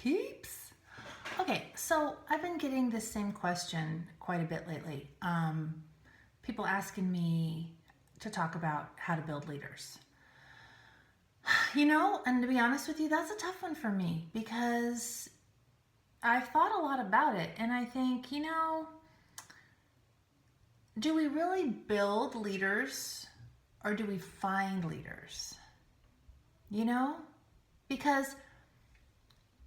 peeps. Okay, so I've been getting this same question quite a bit lately. People asking me to talk about how to build leaders. And to be honest with you, that's a tough one for me because I've thought a lot about it, and I think, do we really build leaders or do we find leaders? Because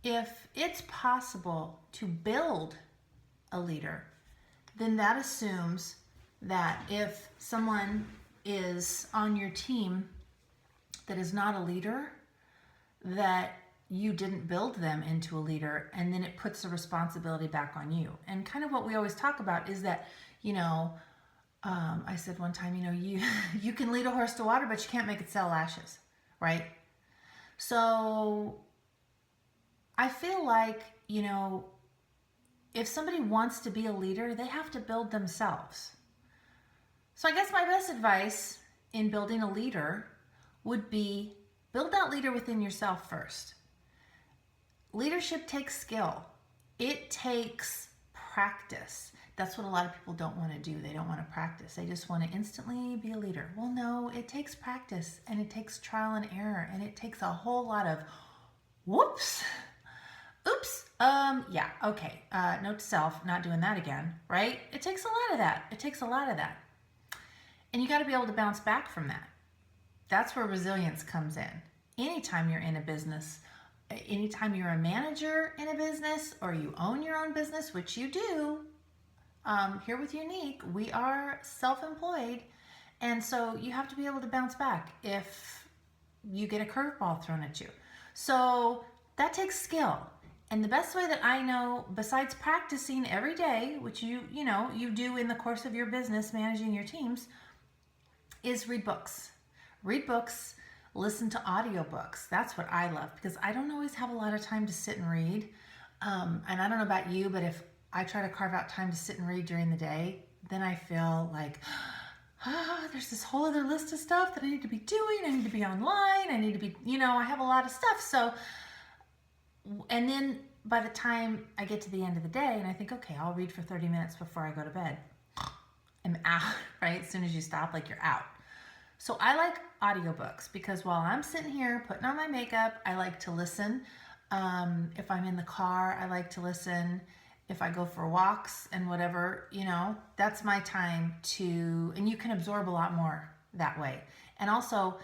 if it's possible to build a leader, then that assumes that if someone is on your team that is not a leader, that you didn't build them into a leader, and then it puts the responsibility back on you. And kind of what we always talk about is that, I said one time, you can lead a horse to water, but you can't make it sell lashes, right? So I feel like, if somebody wants to be a leader, they have to build themselves. So I guess my best advice in building a leader would be build that leader within yourself first. Leadership takes skill. It takes practice. That's what a lot of people don't want to do. They don't want to practice. They just want to instantly be a leader. Well, no, it takes practice, and it takes trial and error, and it takes a whole lot of whoops, oops, okay, note to self, not doing that again, right? It takes a lot of that. And you got to be able to bounce back from that. That's where resilience comes in. Anytime you're in a business, anytime you're a manager in a business or you own your own business, which you do, here with Younique, we are self-employed. And so you have to be able to bounce back if you get a curveball thrown at you. So that takes skill. And the best way that I know, besides practicing every day, which you do in the course of your business, managing your teams, is read books. Read books, listen to audiobooks. That's what I love because I don't always have a lot of time to sit and read. And I don't know about you, but if I try to carve out time to sit and read during the day, then I feel like, there's this whole other list of stuff that I need to be doing. I need to be online. I need to be, I have a lot of stuff. So, and then by the time I get to the end of the day and I think, okay, I'll read for 30 minutes before I go to bed, I'm out, right? As soon as you stop, you're out. So I like audiobooks because while I'm sitting here putting on my makeup, I like to listen. If I'm in the car, I like to listen. If I go for walks and whatever, that's my time and you can absorb a lot more that way. And also,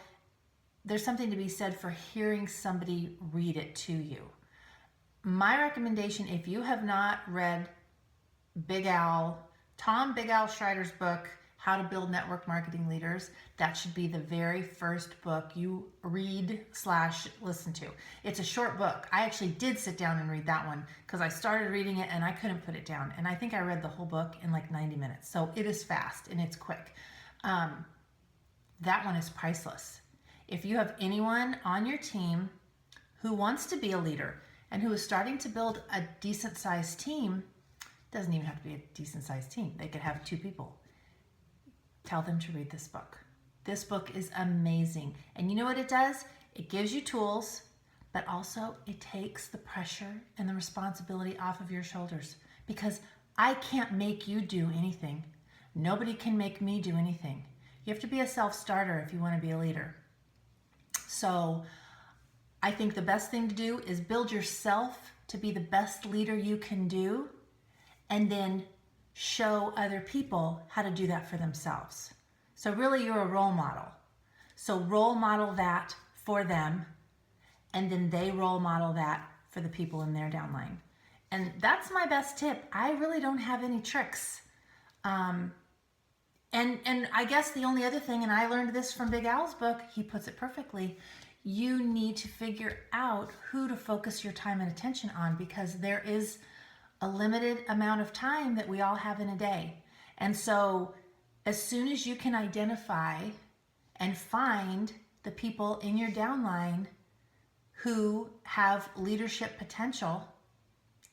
there's something to be said for hearing somebody read it to you. My recommendation, if you have not read Tom Big Al Schreider's book, How to Build Network Marketing Leaders, that should be the very first book you read/listen to. It's a short book. I actually did sit down and read that one because I started reading it and I couldn't put it down. And I think I read the whole book in 90 minutes. So it is fast and it's quick. That one is priceless. If you have anyone on your team who wants to be a leader and who is starting to build a decent sized team, doesn't even have to be a decent sized team. They could have 2 people. Tell them to read this book. This book is amazing. And you know what it does? It gives you tools, but also it takes the pressure and the responsibility off of your shoulders because I can't make you do anything. Nobody can make me do anything. You have to be a self-starter if you want to be a leader. So I think the best thing to do is build yourself to be the best leader you can do, and then show other people how to do that for themselves. So really you're a role model. So role model that for them, and then they role model that for the people in their downline. And that's my best tip. I really don't have any tricks. And I guess the only other thing, and I learned this from Big Al's book, he puts it perfectly, you need to figure out who to focus your time and attention on because there is a limited amount of time that we all have in a day. And so as soon as you can identify and find the people in your downline who have leadership potential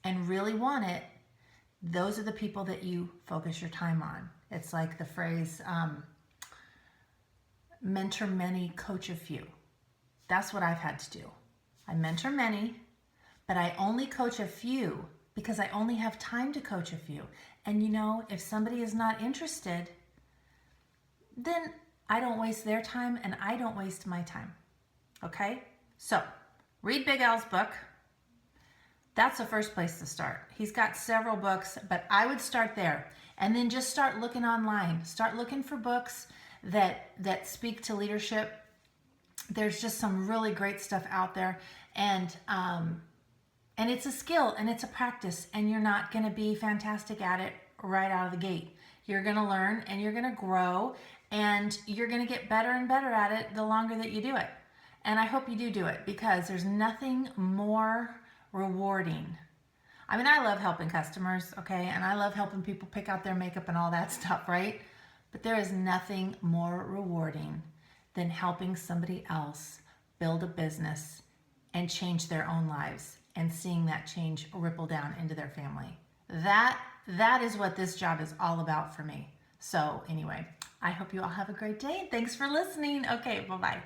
and really want it, those are the people that you focus your time on. It's like the phrase, mentor many, coach a few. That's what I've had to do. I mentor many, but I only coach a few because I only have time to coach a few. And you know, if somebody is not interested, then I don't waste their time and I don't waste my time. Okay? So, read Big Al's book. That's the first place to start. He's got several books, but I would start there. And then just start looking online. Start looking for books that speak to leadership. There's just some really great stuff out there. And it's a skill and it's a practice, and you're not going to be fantastic at it right out of the gate. You're going to learn and you're going to grow, and you're going to get better and better at it the longer that you do it. And I hope you do it, because there's nothing more rewarding. I mean, I love helping customers, okay? And I love helping people pick out their makeup and all that stuff, right? But there is nothing more rewarding than helping somebody else build a business and change their own lives, and seeing that change ripple down into their family. That is what this job is all about for me. So anyway, I hope you all have a great day. Thanks for listening. Okay, bye-bye.